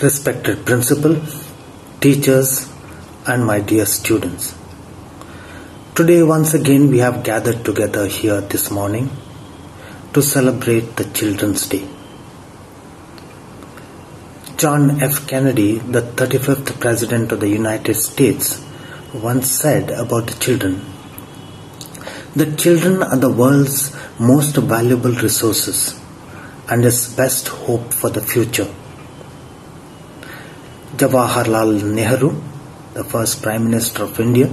Respected principal, teachers, and my dear students. Today once again we have gathered together here this morning to celebrate the Children's Day. John F. Kennedy, the 35th President of the United States, once said about the children, "The children are the world's most valuable resources and its best hope for the future." Jawaharlal Nehru, the first Prime Minister of India,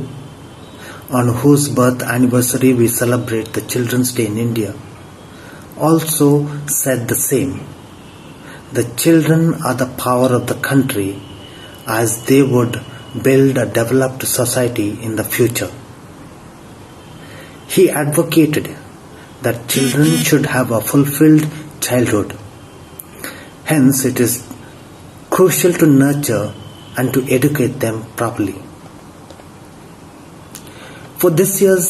on whose birth anniversary we celebrate the Children's Day in India, also said the same. The children are the power of the country, as they would build a developed society in the future. He advocated that children should have a fulfilled childhood. Hence, it is crucial to nurture and to educate them properly. For this year's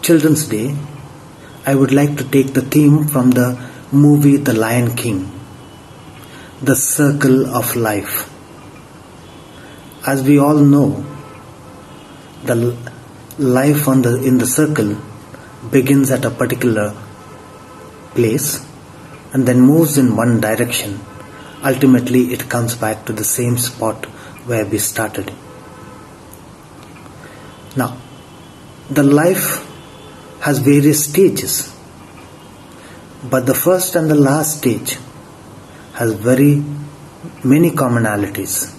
Children's Day, I would like to take the theme from the movie The Lion King, the circle of life. As we all know, the life in the circle begins at a particular place and then moves in one direction. Ultimately, it comes back to the same spot where we started. Now, the life has various stages, but the first and the last stage has very many commonalities.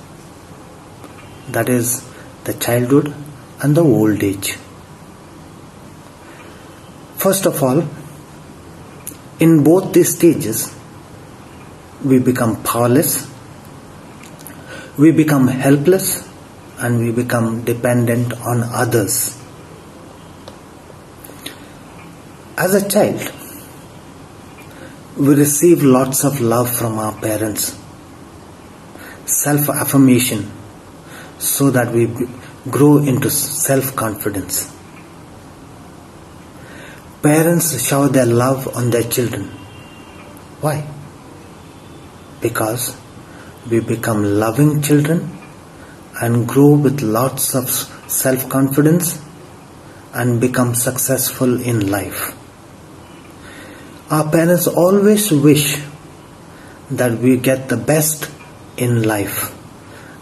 That is the childhood and the old age. First of all, in both these stages, we become powerless, we become helpless, and we become dependent on others. As a child, we receive lots of love from our parents, self-affirmation, so that we grow into self-confidence. Parents shower their love on their children. Why? Because we become loving children and grow with lots of self-confidence and become successful in life. Our parents always wish that we get the best in life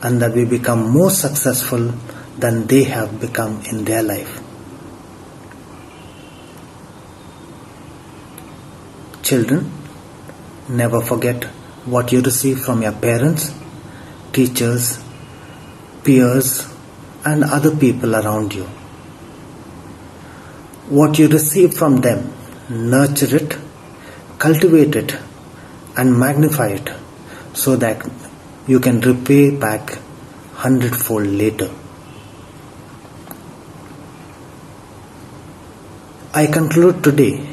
and that we become more successful than they have become in their life. Children, never forget what you receive from your parents, teachers, peers, and other people around you. What you receive from them, nurture it, cultivate it, and magnify it so that you can repay back 100-fold later. I conclude today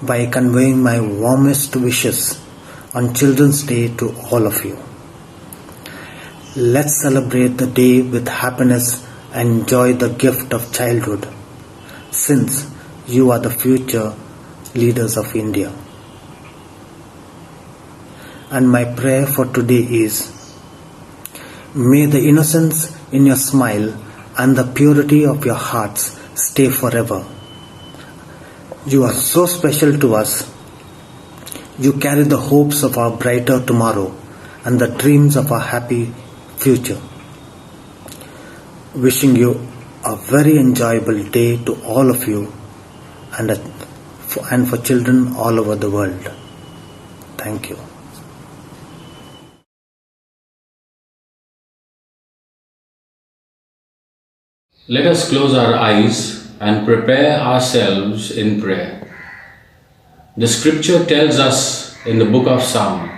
by conveying my warmest wishes on Children's Day to all of you. Let's celebrate the day with happiness and enjoy the gift of childhood, since you are the future leaders of India. And my prayer for today is, may the innocence in your smile and the purity of your hearts stay forever. You are so special to us. You carry the hopes of our brighter tomorrow and the dreams of our happy future. Wishing you a very enjoyable day to all of you and for children all over the world. Thank you. Let us close our eyes and prepare ourselves in prayer. The scripture tells us in the book of Psalm,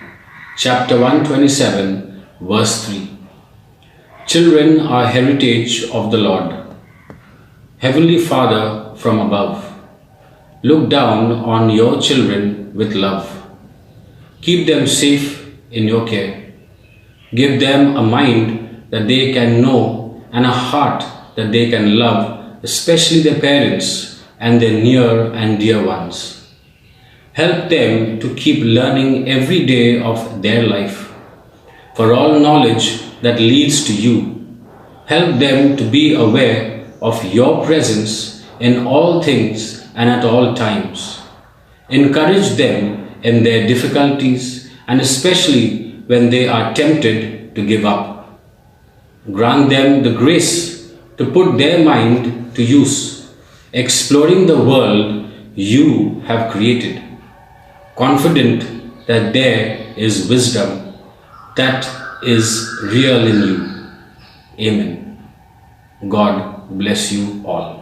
chapter 127, verse 3. Children are heritage of the Lord. Heavenly Father from above, look down on your children with love. Keep them safe in your care. Give them a mind that they can know and a heart that they can love, especially their parents and their near and dear ones. Help them to keep learning every day of their life. for all knowledge that leads to you. Help them to be aware of your presence in all things and at all times. Encourage them in their difficulties and especially when they are tempted to give up. Grant them the grace to put their mind to use, exploring the world you have created, confident that there is wisdom that is real in you. Amen. God bless you all.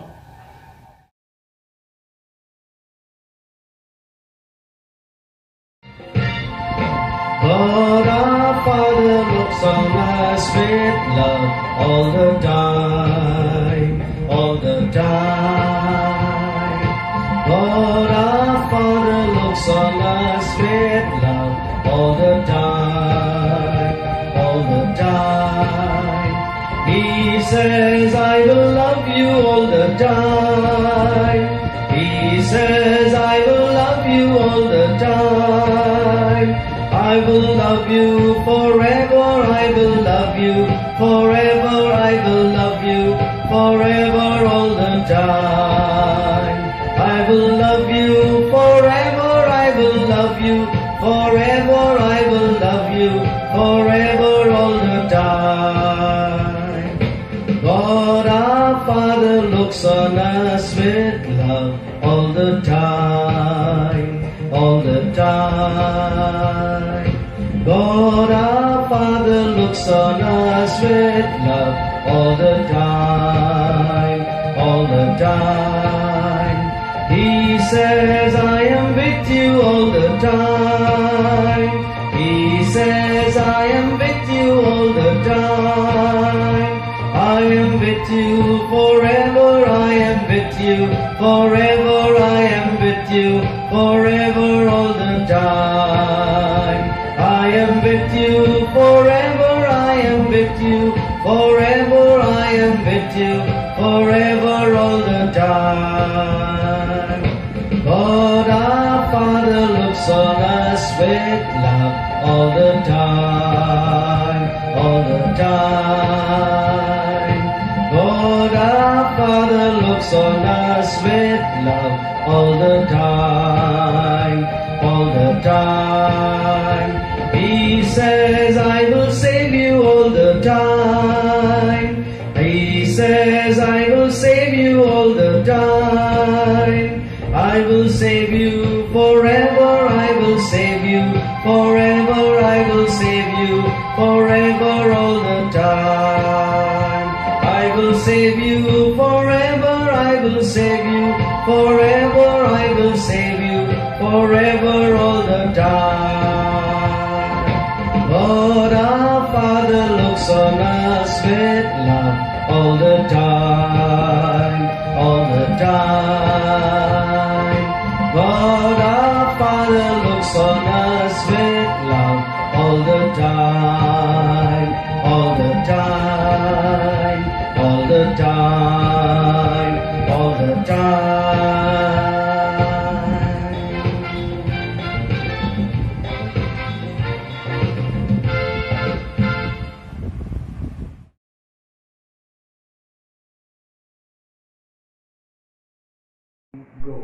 Lord our Father looks on us with love all the time, all the time. Lord our Father looks on us with love all the time, all the time. He says, I will love you all the time. He says, I will love you all the time. I will love you forever, I will love you forever, I will love you forever all the time. I will love you forever, I will love you forever, I will love you forever all the time. God our Father looks on us with love all the time, all the time. God our Father looks on us with love all the time, all the time. He says, I am with you all the time. He says, I am with you all the time. I am with you forever, I am with you forever, I am with you forever all the time. I am with you forever, I am with you forever, I am with you forever all the time. God our Father looks on us with love all the time, all the time. God our Father looks on us with love all the time, all the time. He says, I will save you all the time. He says, I will save you all the time. I will save you forever, I will save you forever, I will save you forever all the time. I will save you forever, I will save you forever, I will save you forever all the time. Lord our Father looks on us with love all the time, all the time. God our Father looks on us with love all the time, all the time, all the time, all the time. Go.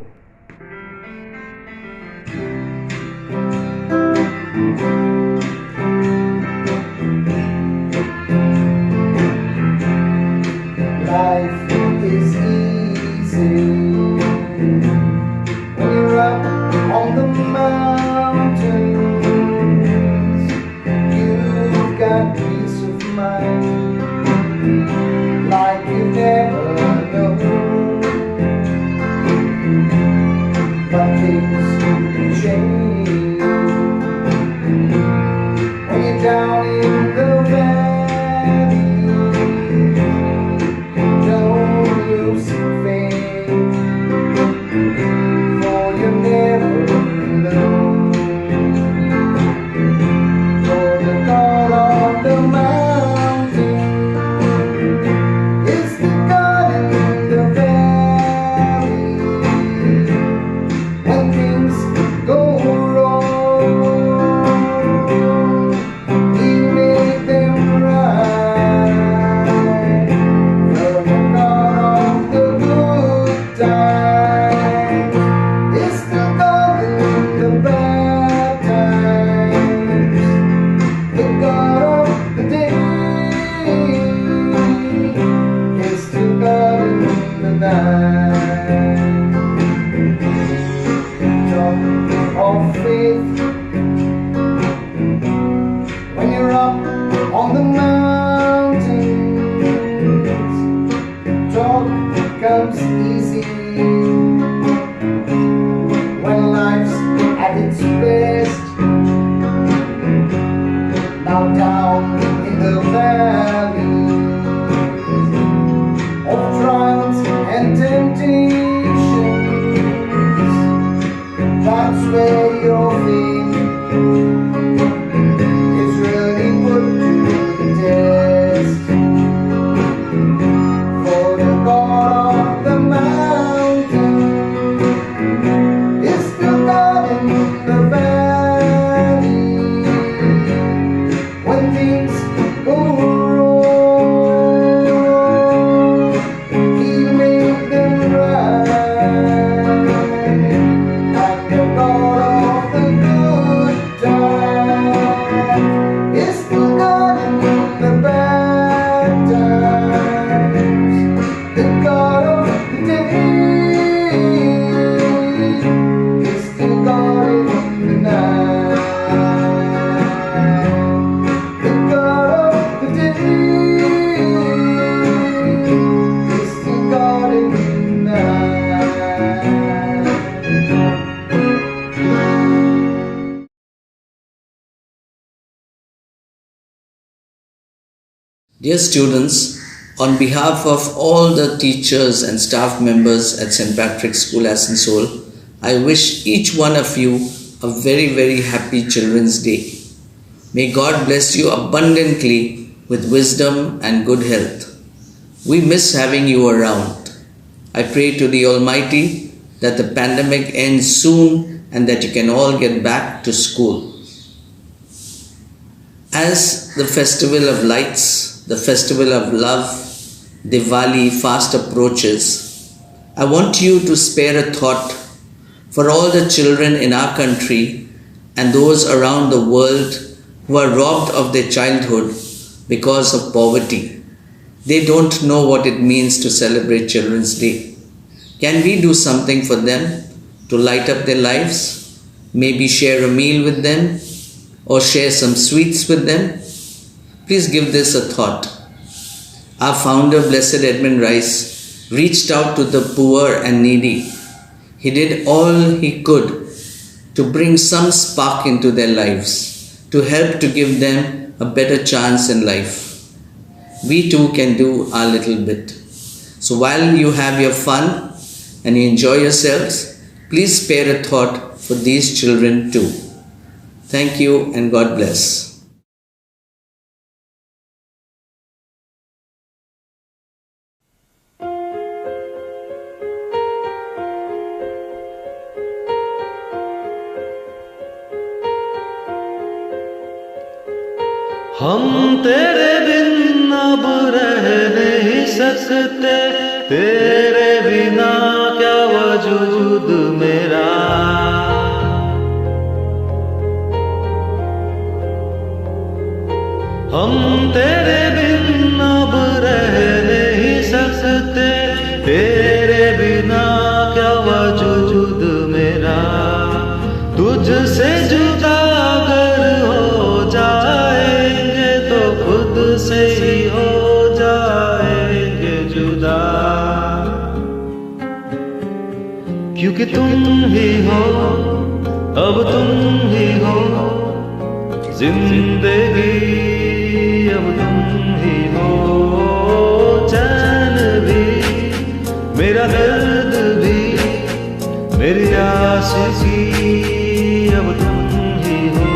Life is easy when you're up on the mountains. You've got peace of mind like you've never known. But things change when you're down in the valley. Don't lose faith, for you're never alone. For the God of the mountain is the God in the valley. When things go wrong, Dear students, on behalf of all the teachers and staff members at St. Patrick's School, Asansol, I wish each one of you a very, very happy Children's Day. May God bless you abundantly with wisdom and good health. We miss having you around. I pray to the Almighty that the pandemic ends soon and that you can all get back to school. As the festival of lights, the festival of love, Diwali fast approaches, I want you to spare a thought for all the children in our country and those around the world who are robbed of their childhood because of poverty. They don't know what it means to celebrate Children's Day. Can we do something for them to light up their lives? Maybe share a meal with them or share some sweets with them? Please give this a thought. Our founder, Blessed Edmund Rice, reached out to the poor and needy. He did all he could to bring some spark into their lives, to help to give them a better chance in life. We too can do our little bit. So while you have your fun and you enjoy yourselves, please spare a thought for these children too. Thank you and God bless. हम तेरे बिन अब रह नहीं सकते, तेरे बिना क्या वजूद मेरा। हम तेरे बिन अब रह नहीं सकते, तेरे बिना क्या वजूद मेरा। तुझसे जुदा अगर हो जाएंगे तो खुद से ही हो जाएंगे जुदा। क्योंकि तुम ही हो, अब तुम ही हो जिंदगी, अब तुम ही हो चैन भी, मेरा दर्द भी, मेरी आशिकी, अब तुम ही हो।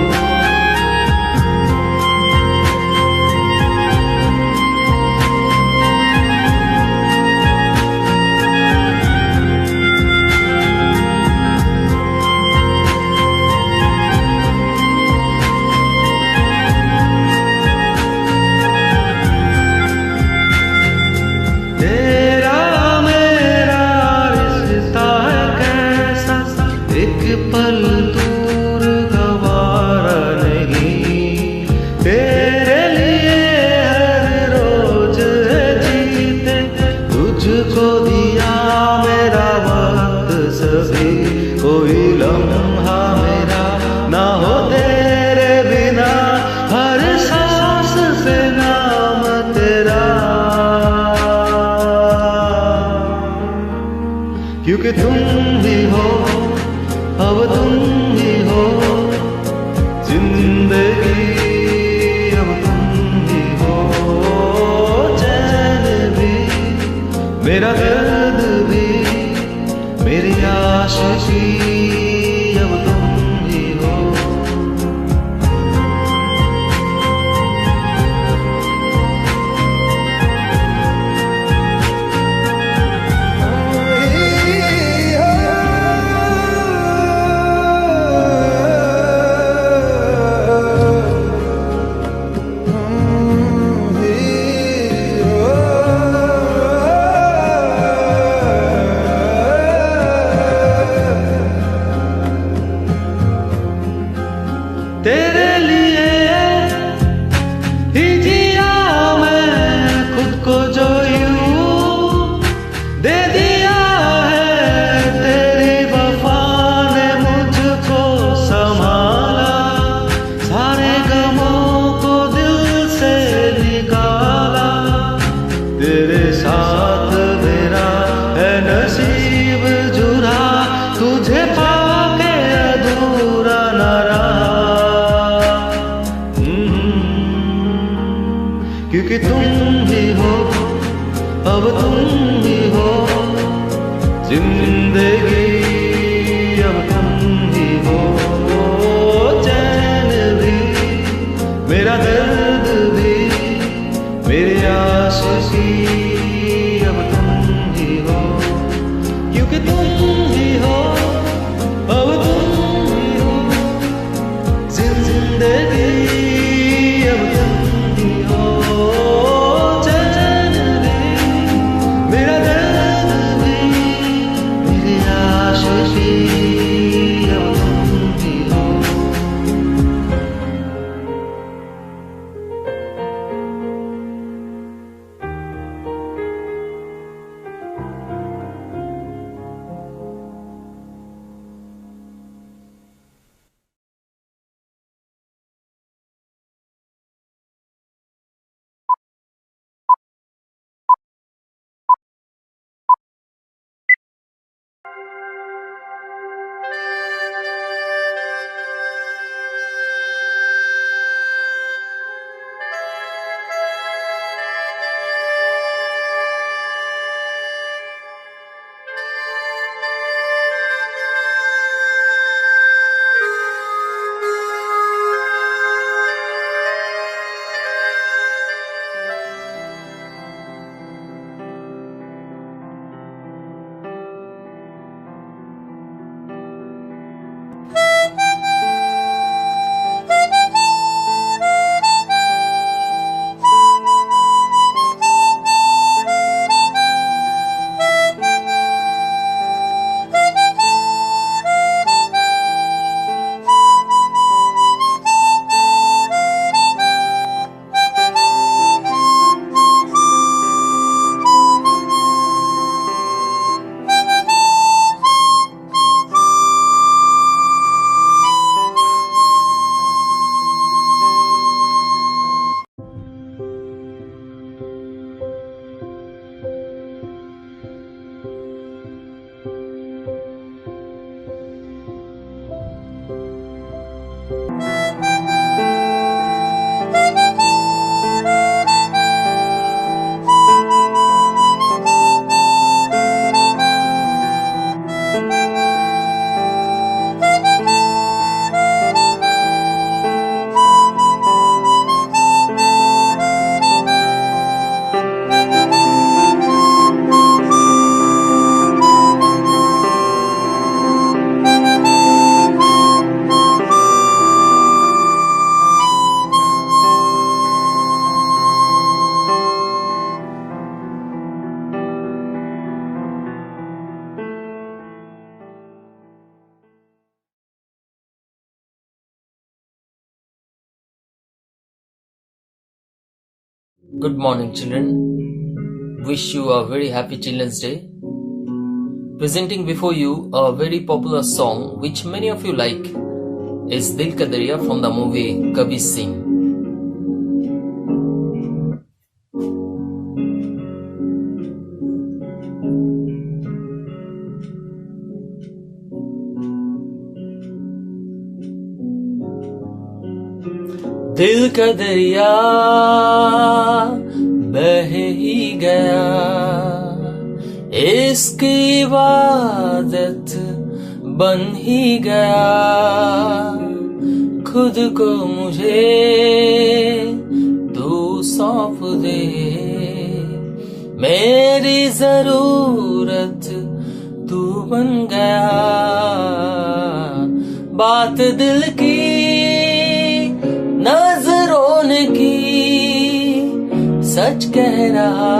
पल दूर गवारा नहीं, तेरे लिए हर रोज है जीते, तुझको दिया मेरा वक्त सभी, कोई लम्हा मेरा ना हो तेरे बिना, हर सांस से नाम तेरा। क्योंकि तुम ही हो, अब तुम ही हो जिंदगी, अब तुम ही हो चैन भी, मेरा दर्द भी, मेरी आशिकी, अब तुम तुम ही हो, अब तुम ही हो जिंदगी, अब तुम ही हो चैन भी, मेरा दर्द भी, मेरी आशिकी, अब तुम ही हो, क्योंकि तुम ही हो, अब तुम ही हो जिंदगी, अब तुम ही हो चैन भी, मेरा दर्द भी, मेरी आशिकी, अब तुम ही हो। Good morning, children. Wish you a very happy Children's Day. Presenting before you a very popular song which many of you like is Dil Ka Darya from the movie Kabir Singh. दिल का दरिया बह ही गया, इसकी इबादत बन ही गया, खुद को मुझे तू सौंप दे, मेरी जरूरत तू बन गया, बात दिल की नजरों ने की, सच कह रहा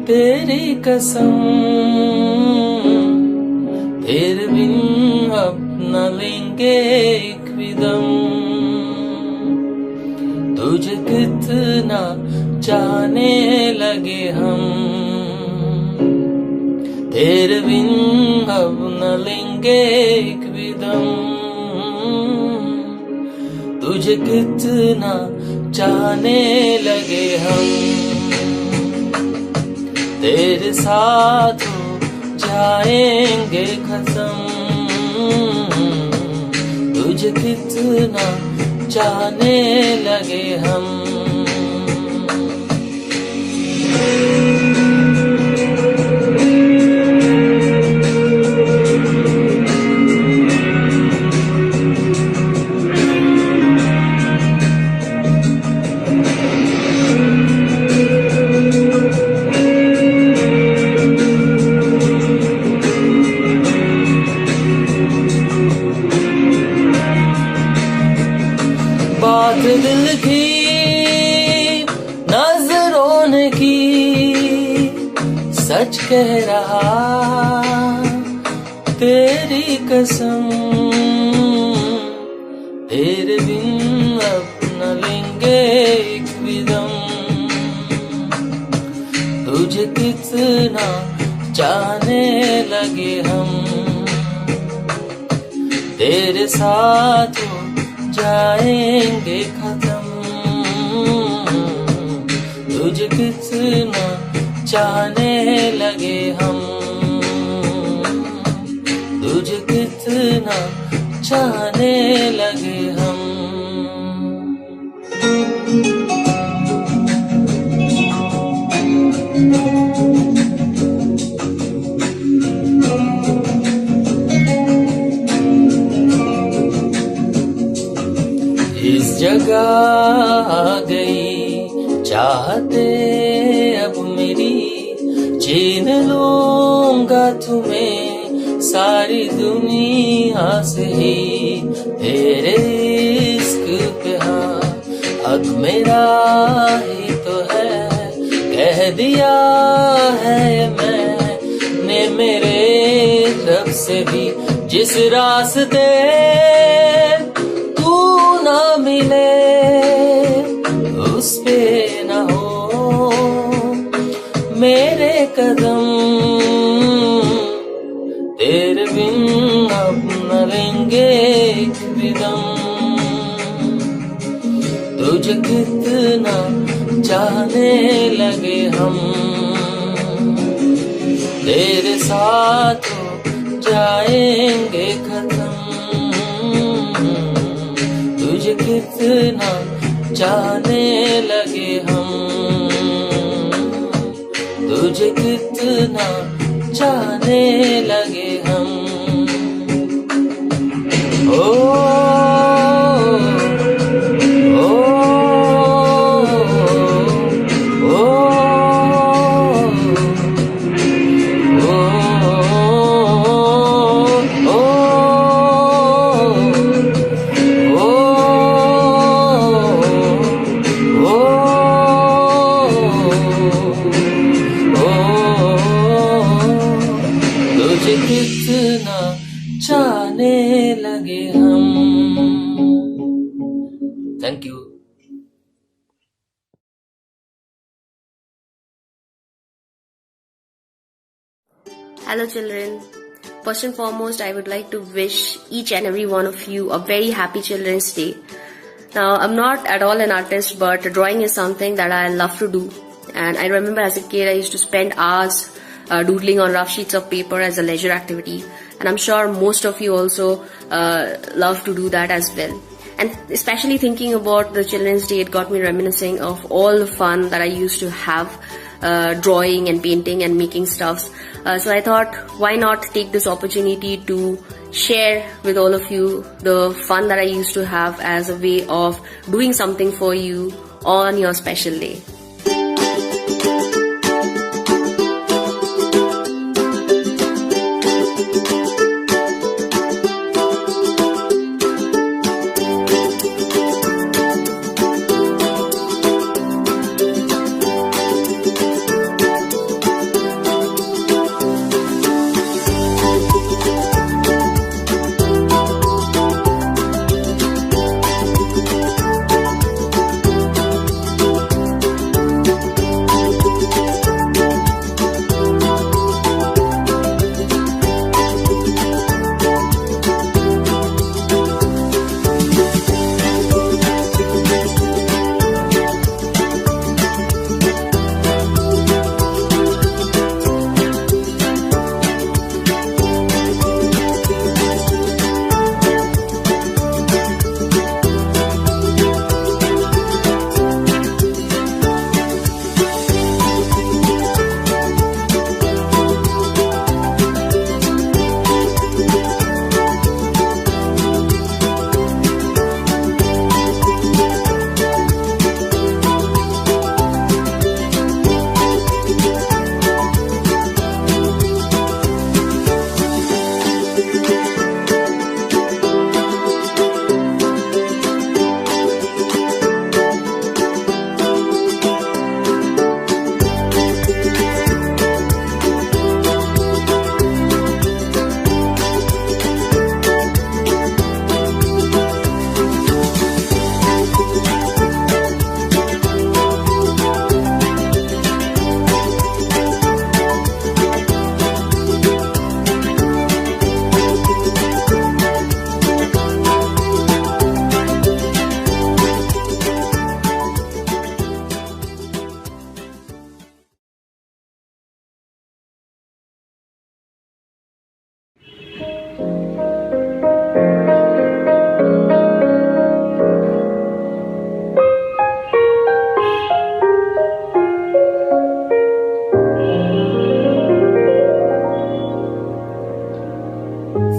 तेरी कसम, तेरे बिन अब न लेंगे एक भी दम, तुझे कितना चाहने लगे हम, तेरे बिन अब न लेंगे एक भी दम, तुझे कितना चाहने लगे हम, तेरे साथ हो जाएंगे कसम, तुझे कितना चाहने लगे हम, बात दिल की नजरों ने की, सच कह रहा तेरी कसम, तेरे बिन अब न लेंगे एक भी दम। तुझे कितना चाहने लगे हम, तेरे साथ हो जाएंगे खत्म। तुझे कितना चाहने लगे हम, तुझे कितना चाहने लगे हम। इस जगह आ गई चाहते अब मेरी, छीन लूंगा तुम्हें सारी दुनिया से ही। तेरे इश्क पे हाँ हक मेरा ही तो है, कह दिया है मैंने मेरे रब से भी। जिस रास्ते तू ना मिले उस पे ना हो मेरे कदम, तेरे बिन अब न लेंगे एक भी दम। तुझे कितना चाहने लगे हम, तेरे साथ हो जाएंगे खत्म। तुझे कितना चाहने लगे हम, तुझे कितना चाहने लगे हम। ओ कितना चाहने लगे हम। Thank you. Hello children. First and foremost, I would like to wish each and every one of you a very happy Children's Day. Now, I'm not at all an artist, but drawing is something that I love to do. And I remember as a kid, I used to spend hours doodling on rough sheets of paper as a leisure activity. And I'm sure most of you also love to do that as well. And especially thinking about the Children's Day, it got me reminiscing of all the fun that I used to have drawing and painting and making stuffs. So I thought, why not take this opportunity to share with all of you the fun that I used to have as a way of doing something for you on your special day.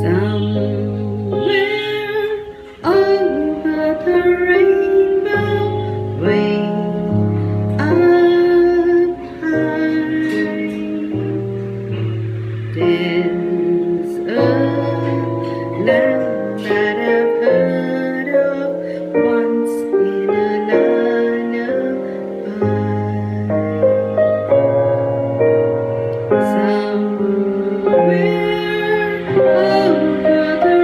Somewhere over the rainbow, way up high, there's a land that I've heard of once in a lullaby. Somewhere over the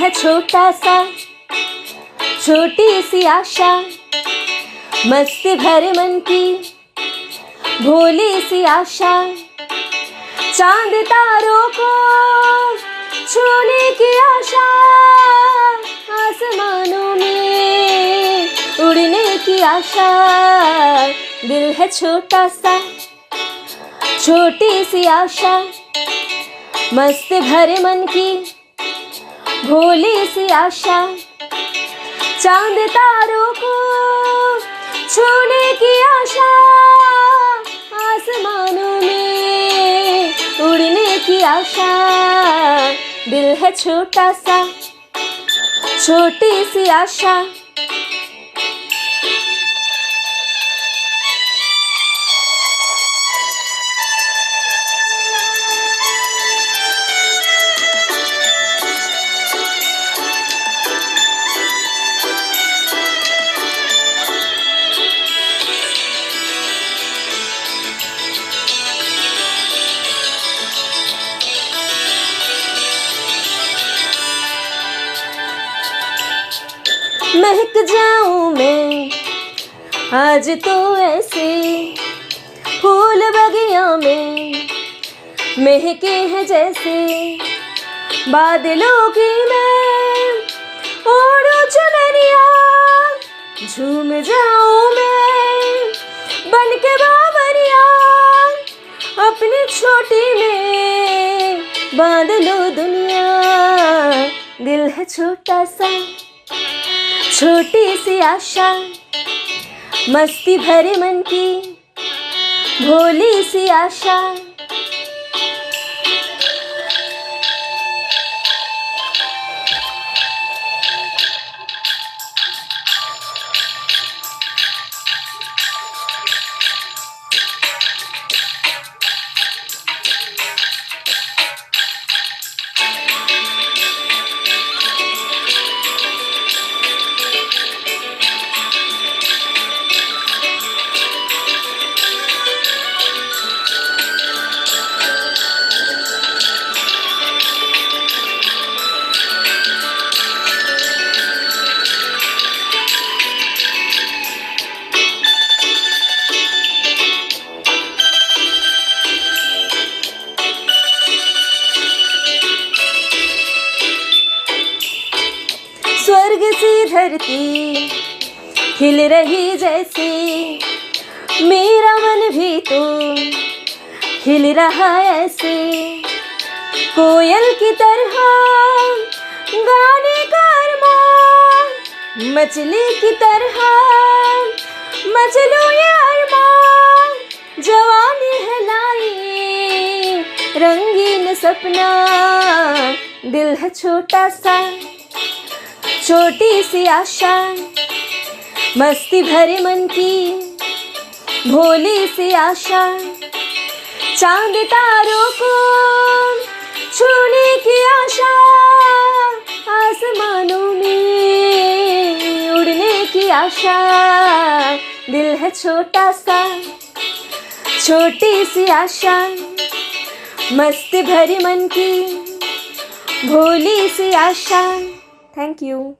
है छोटा सा, छोटी सी आशा, मस्ती भरे मन की भोली सी आशा, चांद तारों को छूने की आशा, आसमानों में उड़ने की आशा। दिल है छोटा सा, छोटी सी आशा, मस्ती भरे मन की भोली सी आशा, चांद तारों को छूने की आशा, आसमानों में उड़ने की आशा। दिल है छोटा सा, छोटी सी आशा। महक जाऊं मैं आज तो ऐसे, फूल बगिया में महके हैं जैसे, बादलों की मैं ओढ़ूं चुनरिया, झूम जाऊं मैं बन के बावरिया, अपनी छोटी में बांध लो दुनिया। दिल है छोटा सा, छोटी सी आशा, मस्ती भरे मन की भोली सी आशा। स्वर्ग सी धरती खिल रही जैसे, मेरा मन भी तो खिल रहा ऐसे, कोयल की तरह गाने का अरमान, मछली की तरह मचलूं ये अरमान, जवानी है लाई रंगीन सपना। दिल है छोटा सा, छोटी सी आशा, मस्ती भरे मन की भोली सी आशा, चांद तारों को छूने की आशा, आसमानों में उड़ने की आशा। दिल है छोटा सा, छोटी सी आशा, मस्ती भरी मन की भोली सी आशा। Thank you.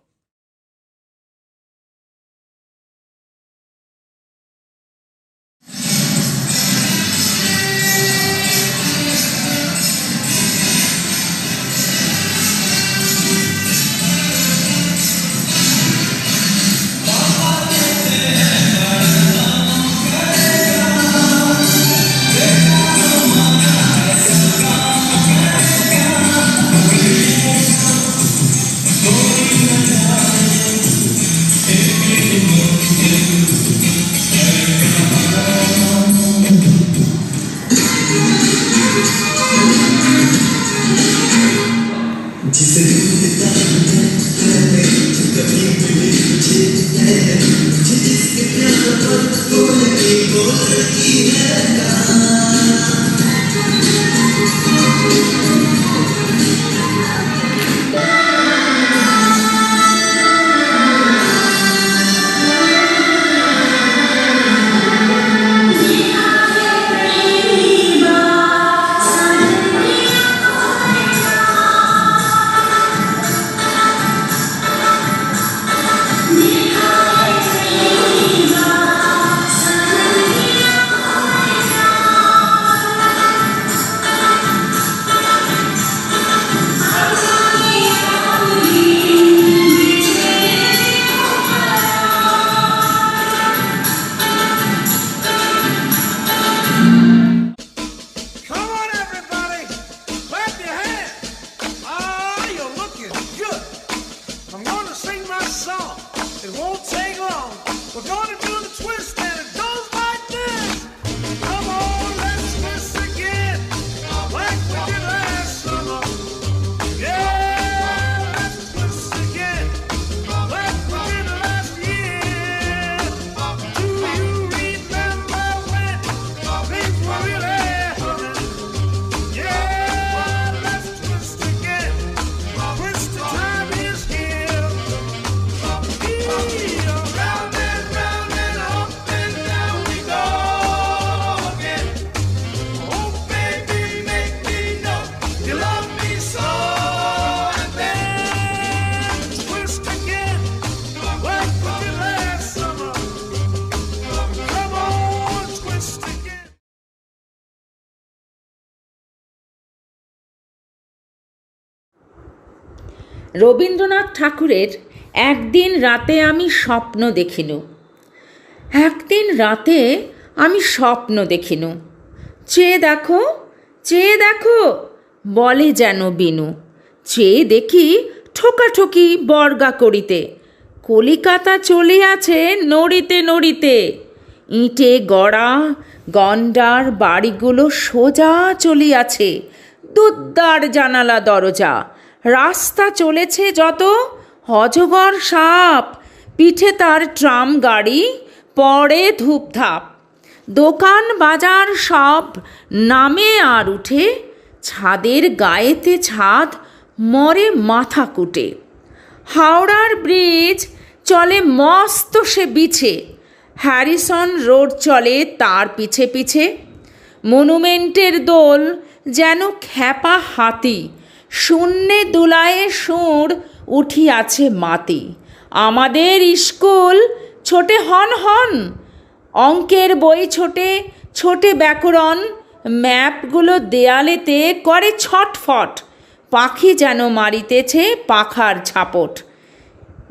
রবীন্দ্রনাথ ঠাকুরের একদিন রাতে আমি স্বপ্ন দেখিনু। একদিন রাতে আমি স্বপ্ন দেখিনু। চেয়ে দেখো, চেয়ে দেখো, বলে যেন বিনু। চেয়ে দেখি ঠোকাঠুকি বর্গা করিতে, কলিকাতা চলিয়াছে নড়িতে নড়িতে। ইঁটে গড়া গন্ডার বাড়িগুলো সোজা চলিয়াছে, দুদ্দার জানালা দরজা। রাস্তা চলেছে যত অজগর সাপ, পিঠে তার ট্রাম গাড়ি, পড়ে ধূপধাপ। দোকান বাজার সব নামে আর উঠে, ছাদের গায়েতে ছাদ মরে মাথা কুটে। হাওড়ার ব্রিজ চলে মস্ত সে বিছে, হ্যারিসন রোড চলে তার পিছে পিছে। মনুমেন্টের দোল যেন খ্যাপা হাতি, শূন্যে দুলায়ে সুর উঠিয়াছে মাতি। আমাদের স্কুল ছোটে হন হন, অঙ্কের বই ছোটে ছোটে ব্যাকরণ। ম্যাপগুলো দেয়ালেতে করে ছটফট, পাখি যেন মারিতেছে পাখার ঝাপট।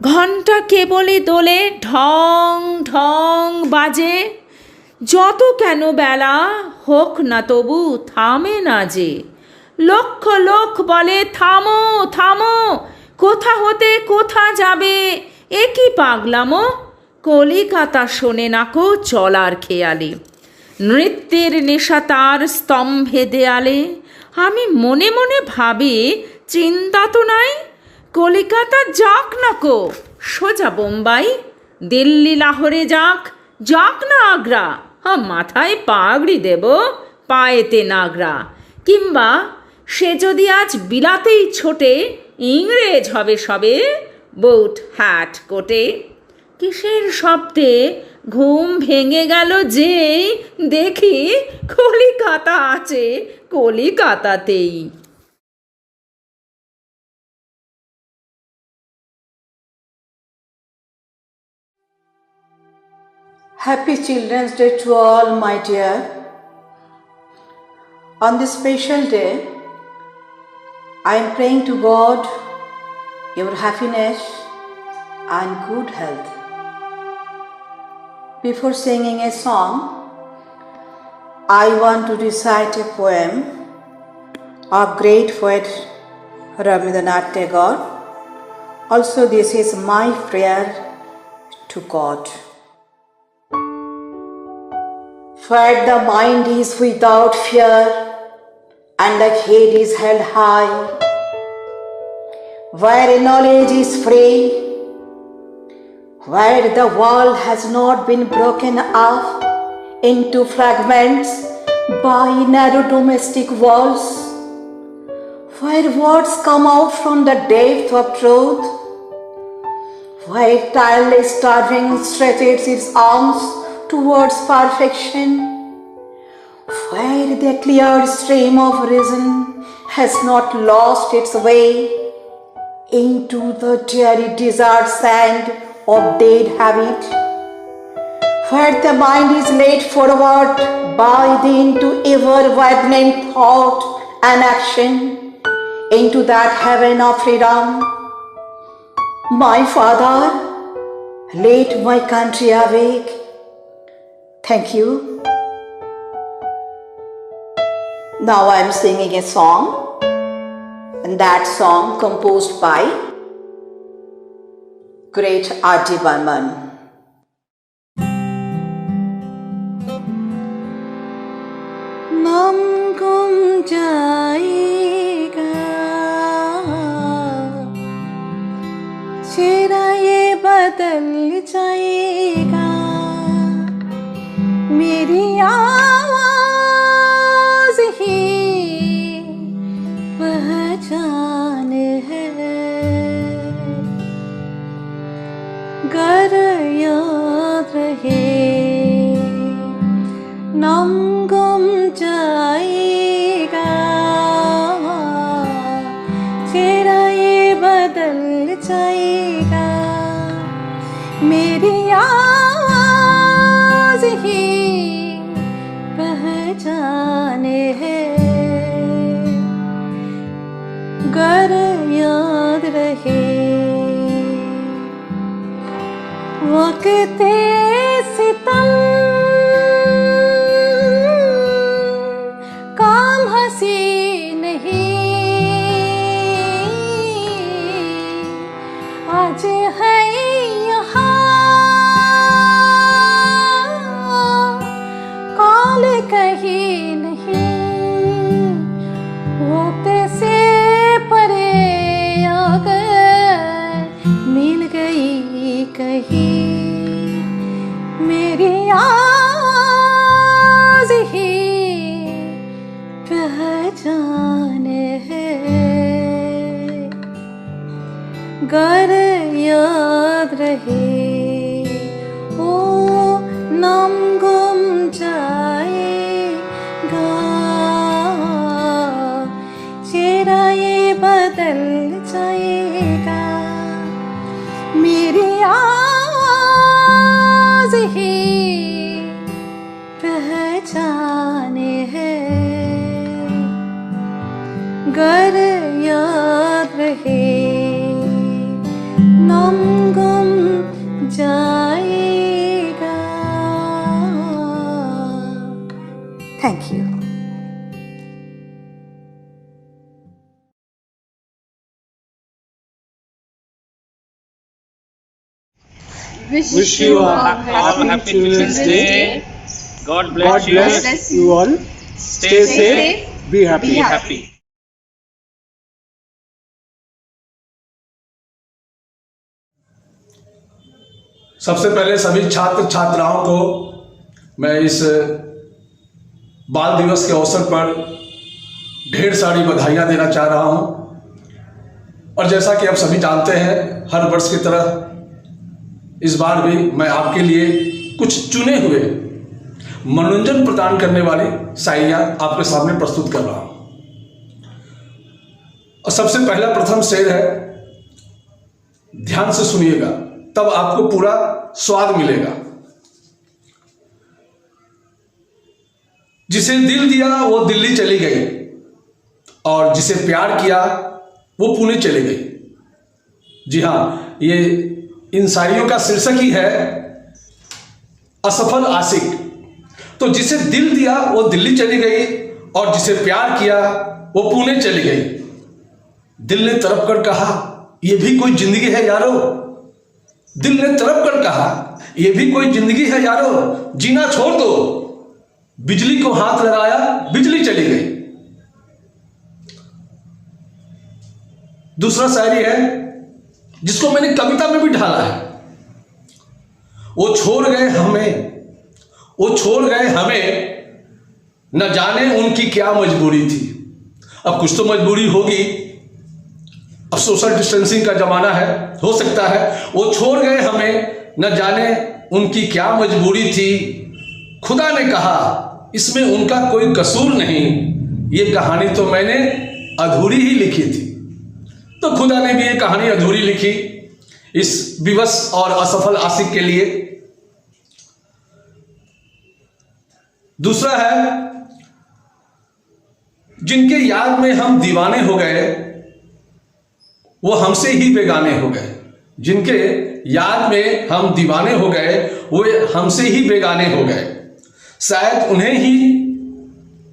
ঘণ্টা কেবলই দোলে ঢং ঢং বাজে, যত কেন বেলা হোক না তবু থামে না যে। লক্ষ লোক বলে থামো থামো, কোথা হতে কোথা যাবে, এ কি পাগলামো। কলিকাতা শোনে নাকো চলার খেয়ালে, নৃত্যের নেশা তার স্তম্ভে দেয়ালে। আমি মনে মনে ভাবি চিন্তা তো নাই, কলিকাতা যাক নাকো সোজা বোম্বাই। দিল্লি লাহোরে যাক, যাক না আগ্রা, মাথায় পাগড়ি দেব পায়েতে নাগরা। কিংবা সে যদি আজ বিলাতেই ছোটে, ইংরেজ হবে সবে বুট হ্যাট কোটে। কিসের শব্দে ঘুম ভেঙে গেল যেই দেখি কলিকাতা আছে কলিকাতাতেই। Happy Children's Day to all, my dear. On this special day, I am praying to God your happiness and good health. Before singing a song, I want to recite a poem of great poet Rabindranath Tagore. Also, this is my prayer to God. Where the mind is without fear and the head is held high, where knowledge is free, where the world has not been broken up into fragments by narrow domestic walls, where words come out from the depth of truth, where tireless starving stretches its arms towards perfection, where the clear stream of reason has not lost its way into the dreary desert sand of dead habit, where the mind is led forward by the into ever-widening thought and action into that heaven of freedom. My Father, let my country awake. Thank you. Now I am singing a song, and that song composed by great R.D. Burman. नाम गुम जाएगा, चेहरा ये बदल जाएगा, मेरी आवाज ही पहचान है, गर याद रहे नाम गुम जाए रहे। वक़्ते सितम काम हंसी नहीं, आज है यहाँ काल कहीं नहीं। वक्त से परे अगर मिल गई कहीं मेरी आज ही पहचान है। गर याद रहे ओ नाम गुम जाएगा, चेहरा ये बदल जाएगा, मेरी आज ही पहचान है। गर याद रहे नाम गुम जाएगा। Thank you. Wish you a happy Children's Day. God bless you all. Stay safe. Be happy. सबसे पहले सभी छात्र छात्राओं को मैं इस बाल दिवस के अवसर पर ढेर सारी बधाइयाँ देना चाह रहा हूँ। और जैसा कि आप सभी जानते हैं, हर वर्ष की तरह इस बार भी मैं आपके लिए कुछ चुने हुए मनोरंजन प्रदान करने वाली शायरियाँ आपके सामने प्रस्तुत कर रहा हूँ। और सबसे पहला प्रथम शेर है, ध्यान से सुनिएगा तब आपको पूरा स्वाद मिलेगा। जिसे दिल दिया वो दिल्ली चली गई, और जिसे प्यार किया वो पुणे चली गई। जी हाँ, ये इन शायरियों का शीर्षक ही है असफल आशिक। तो जिसे दिल दिया वो दिल्ली चली गई, और जिसे प्यार किया वो पुणे चली गई। दिल ने तड़प कर कहा ये भी कोई जिंदगी है यारो। दिल ने तड़प कर कहा ये भी कोई जिंदगी है यारो, जीना छोड़ दो। बिजली को हाथ लगाया बिजली चली गई। दूसरा शायरी है जिसको मैंने कविता में भी ढाला है, वो छोड़ गए हमें, न जाने उनकी क्या मजबूरी थी। अब कुछ तो मजबूरी होगी, अब सोशल डिस्टेंसिंग का जमाना है, हो सकता है वो छोड़ गए हमें, न जाने उनकी क्या मजबूरी थी। खुदा ने कहा इसमें उनका कोई कसूर नहीं, ये कहानी तो मैंने अधूरी ही लिखी थी। तो खुदा ने भी ये कहानी अधूरी लिखी इस विवश और असफल आशिक के लिए। दूसरा है, जिनके याद में हम दीवाने हो गए वो हमसे ही बेगाने हो गए। जिनके याद में हम दीवाने हो गए वो हमसे ही बेगाने हो गए। शायद उन्हें ही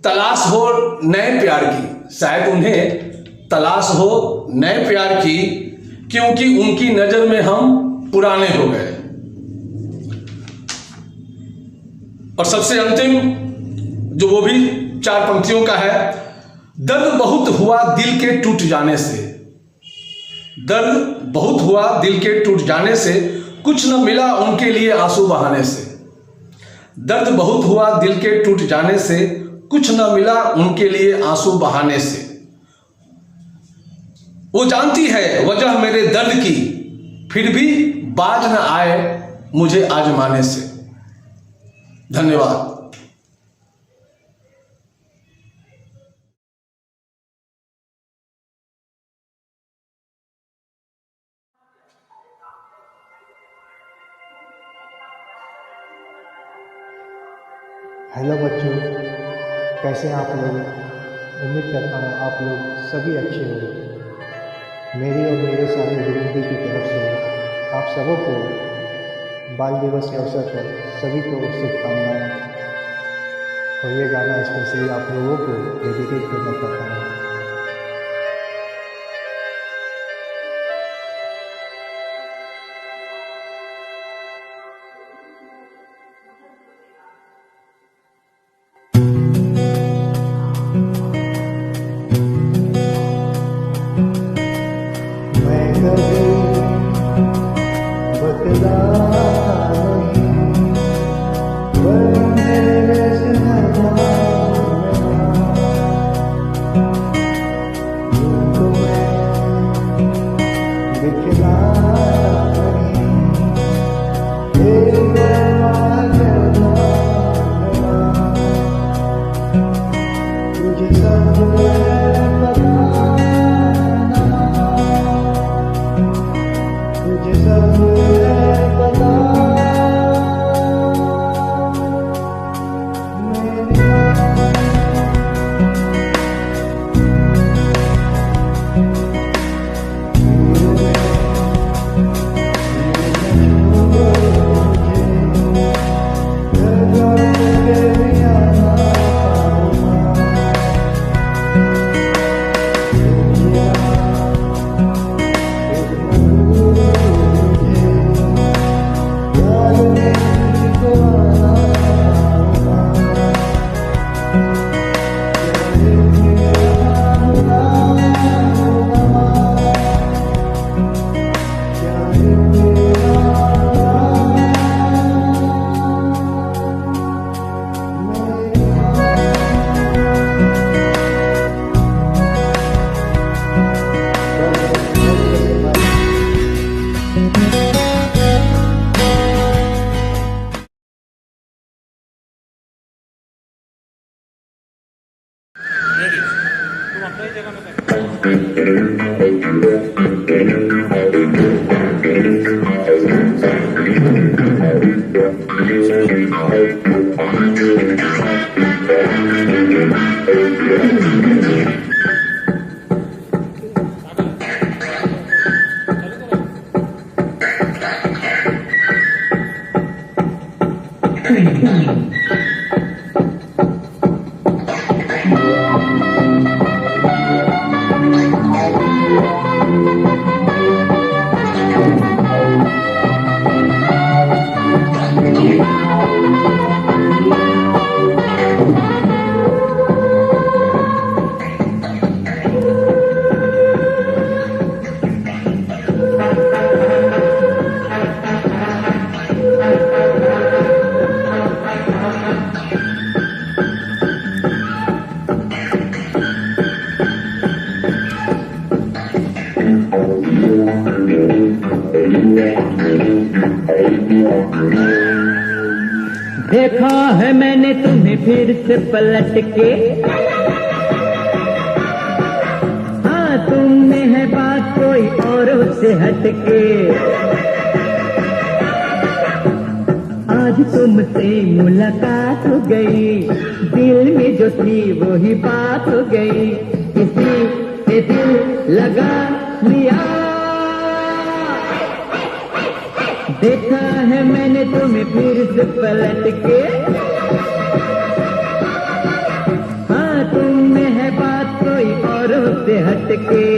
तलाश हो नए प्यार की, शायद उन्हें तलाश हो नए प्यार की, क्योंकि उनकी नजर में हम पुराने हो गए। और सबसे अंतिम जो वो भी 4 पंक्तियों का है, दर्द बहुत हुआ दिल के टूट जाने से। दर्द बहुत हुआ दिल के टूट जाने से, कुछ न मिला उनके लिए आंसू बहाने से। दर्द बहुत हुआ दिल के टूट जाने से, कुछ न मिला उनके लिए आंसू बहाने से। वो जानती है वजह मेरे दर्द की, फिर भी बाज न आए मुझे आजमाने से। धन्यवाद। हेलो बच्चों, कैसे हैं आप लोग? उम्मीद करता हूँ आप लोग सभी अच्छे होंगे। मेरी और मेरे सारे गुरुजी की तरफ से आप सबों को बाल दिवस के अवसर पर सभी को शुभकामनाएं। और ये गाना स्पेशली आप लोगों को डेडिकेट करना चाहता हूँ। देखा है मैंने तुम्हें फिर से पलट के, हाँ तुम में है बात कोई औरों से हटके। आज तुमसे मुलाकात हो गई, दिल में जो थी वो ही बात हो गई, किसी से दिल लगा लिया। देखा है मैंने तुम्हें फिर से पलट के, हाँ तुम में है बात कोई औरों से हटके।